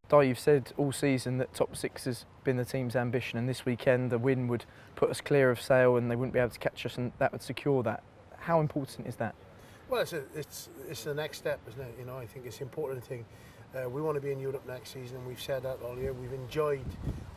Daly, you've said all season that top six has been the team's ambition, and this weekend the win would put us clear of Sale and they wouldn't be able to catch us, and that would secure that. How important is that? Well, it's the next step, isn't it? You know, I think it's an important thing. We want to be in Europe next season, and we've said that all year. We've enjoyed,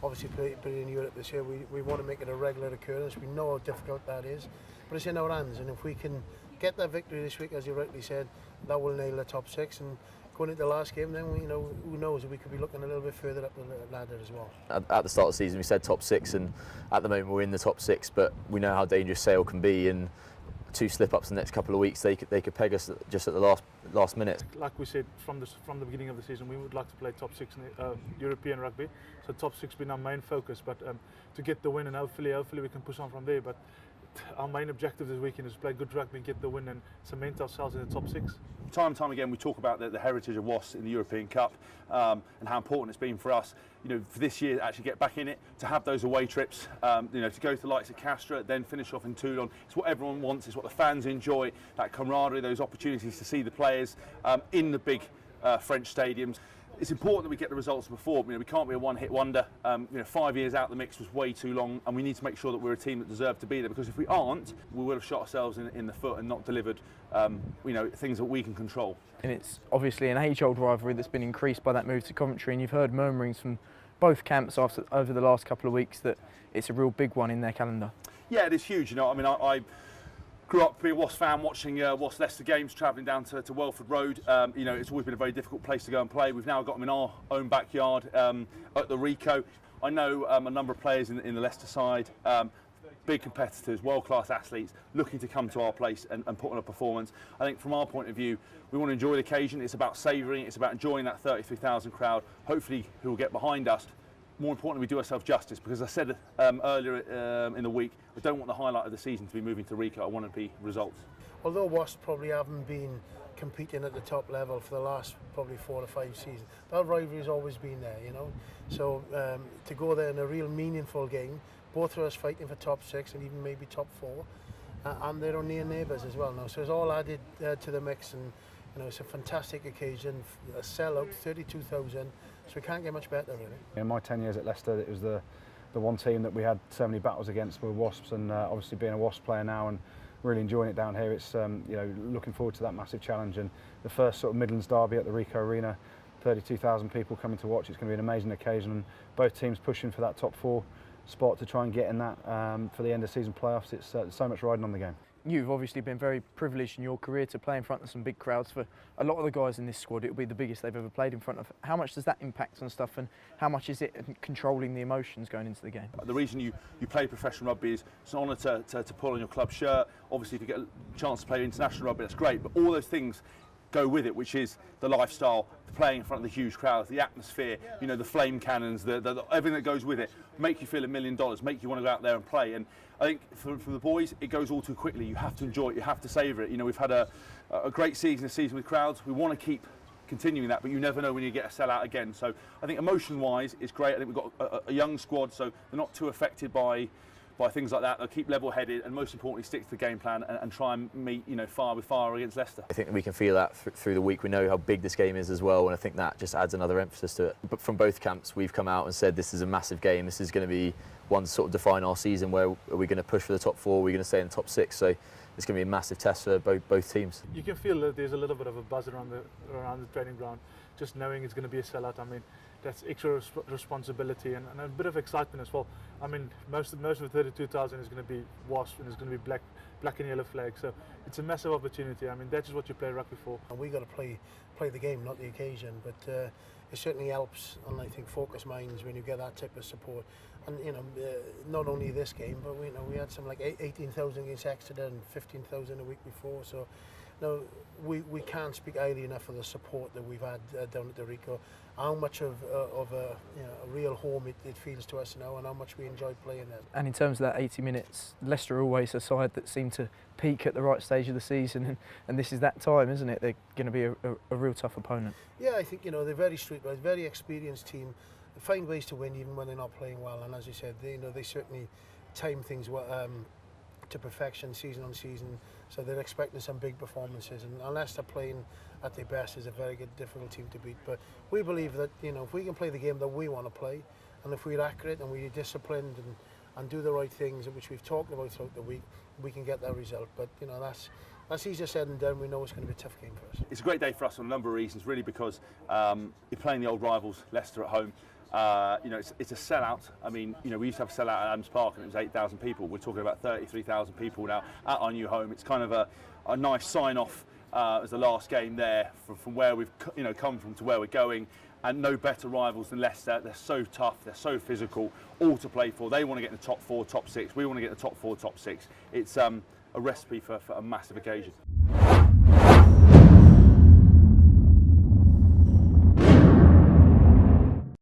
obviously, playing in Europe this year. We want to make it a regular occurrence. We know how difficult that is, but it's in our hands. And if we can get that victory this week, as you rightly said, that will nail the top six. And going into the last game, then who knows, we could be looking a little bit further up the ladder as well. At the start of the season, we said top six, and at the moment we're in the top six. But we know how dangerous Sale can be, and 2 slip-ups in the next couple of weeks, they could peg us just at the last minute. Like we said from the beginning of the season, we would like to play top six in the European rugby. So top six being our main focus, but to get the win, and hopefully we can push on from there. But our main objective this weekend is to play good rugby and get the win and cement ourselves in the top six. Time and time again, we talk about the heritage of Wasps in the European Cup and how important it's been for us. You know, for this year, to actually get back in it, to have those away trips, you know, to go to the likes of Castres, then finish off in Toulon. It's what everyone wants. It's what the fans enjoy. That camaraderie, those opportunities to see the players in the big French stadiums. It's important that we get the results before. You know, we can't be a one-hit wonder. You know, 5 years out the mix was way too long, and we need to make sure that we're a team that deserve to be there. Because if we aren't, we will have shot ourselves in the foot and not delivered, you know, things that we can control. And it's obviously an age-old rivalry that's been increased by that move to Coventry, and you've heard murmurings from both camps over the last couple of weeks that it's a real big one in their calendar. Yeah, it is huge. You know, I mean, I grew up being a Wasps fan, watching Wasps Leicester games, travelling down to Welford Road. You know, it's always been a very difficult place to go and play. We've now got them in our own backyard at the Rico. I know a number of players in the Leicester side, big competitors, world-class athletes, looking to come to our place and put on a performance. I think from our point of view, we want to enjoy the occasion. It's about savouring, it's about enjoying that 33,000 crowd, hopefully who will get behind us. More importantly, we do ourselves justice, because as I said earlier in the week, I don't want the highlight of the season to be moving to Rico. I want it to be results. Although Wasps probably haven't been competing at the top level for the last probably 4 or 5 seasons, that rivalry has always been there, you know. So to go there in a real meaningful game, both of us fighting for top 6 and even maybe top 4, and they're our near neighbours as well now. So it's all added to the mix, and you know, it's a fantastic occasion, a sellout, 32,000. So we can't get much better, really. In my 10 years at Leicester, it was the one team that we had so many battles against were Wasps, and obviously being a Wasps player now and really enjoying it down here, it's you know, looking forward to that massive challenge. And the first sort of Midlands derby at the Rico Arena, 32,000 people coming to watch. It's going to be an amazing occasion, and both teams pushing for that top 4 spot to try and get in that for the end of season playoffs. It's so much riding on the game. You've obviously been very privileged in your career to play in front of some big crowds. For a lot of the guys in this squad, it'll be the biggest they've ever played in front of. How much does that impact on stuff, and how much is it controlling the emotions going into the game? The reason you play professional rugby is it's an honour to pull on your club shirt. Obviously, if you get a chance to play international rugby, that's great, but all those things go with it, which is the lifestyle, the playing in front of the huge crowds, the atmosphere, you know, the flame cannons, the everything that goes with it, make you feel $1 million, make you want to go out there and play. And I think for the boys, it goes all too quickly. You have to enjoy it, you have to savour it. You know, we've had a great season with crowds. We want to keep continuing that, but you never know when you get a sellout again. So I think emotion-wise, it's great. I think we've got a young squad, so they're not too affected by things like that. They'll keep level-headed, and most importantly, stick to the game plan and try and meet, you know, fire with fire against Leicester. I think that we can feel that through the week. We know how big this game is as well, and I think that just adds another emphasis to it. But from both camps, we've come out and said this is a massive game. This is going to be one to sort of define our season. Where are we going to push for the top 4? Are we going to stay in the top 6? So it's going to be a massive test for both teams. You can feel that there's a little bit of a buzz around the training ground, just knowing it's going to be a sellout. I mean, that's extra responsibility and a bit of excitement as well. I mean, most of the 32,000 is going to be Wasps, and it's going to be black and yellow flag. So it's a massive opportunity. I mean, that's just what you play rugby for. And we got to play the game, not the occasion. But it certainly helps, and I think focus minds when you get that type of support. And you know, not only this game, but we had some like 18,000 against Exeter and 15,000 a week before. So. No, we can't speak highly enough of the support that we've had down at the Rico. How much of a real home it feels to us now, and how much we enjoy playing there. And in terms of that 80 minutes, Leicester are always a side that seem to peak at the right stage of the season, and this is that time, isn't it? They're going to be a real tough opponent. Yeah, I think, you know, they're very streetwise, very experienced team. They find ways to win even when they're not playing well, and as you said, they certainly time things to perfection, season on season. So they're expecting some big performances, and unless they're playing at their best, is a very good, difficult team to beat. But we believe that, you know, if we can play the game that we want to play, and if we're accurate and we're disciplined and do the right things, which we've talked about throughout the week, we can get that result. But you know, that's easier said than done. We know it's going to be a tough game for us. It's a great day for us for a number of reasons, really, because you're playing the old rivals, Leicester at home. You know, it's a sellout. I mean, you know, we used to have a sellout at Adams Park and it was 8,000 people. We're talking about 33,000 people now at our new home. It's kind of a nice sign-off as the last game there from where we've come from to where we're going. And no better rivals than Leicester. They're so tough, they're so physical, all to play for. They want to get in the top 4, top 6. We want to get in the top 4, top 6. It's a recipe for a massive occasion.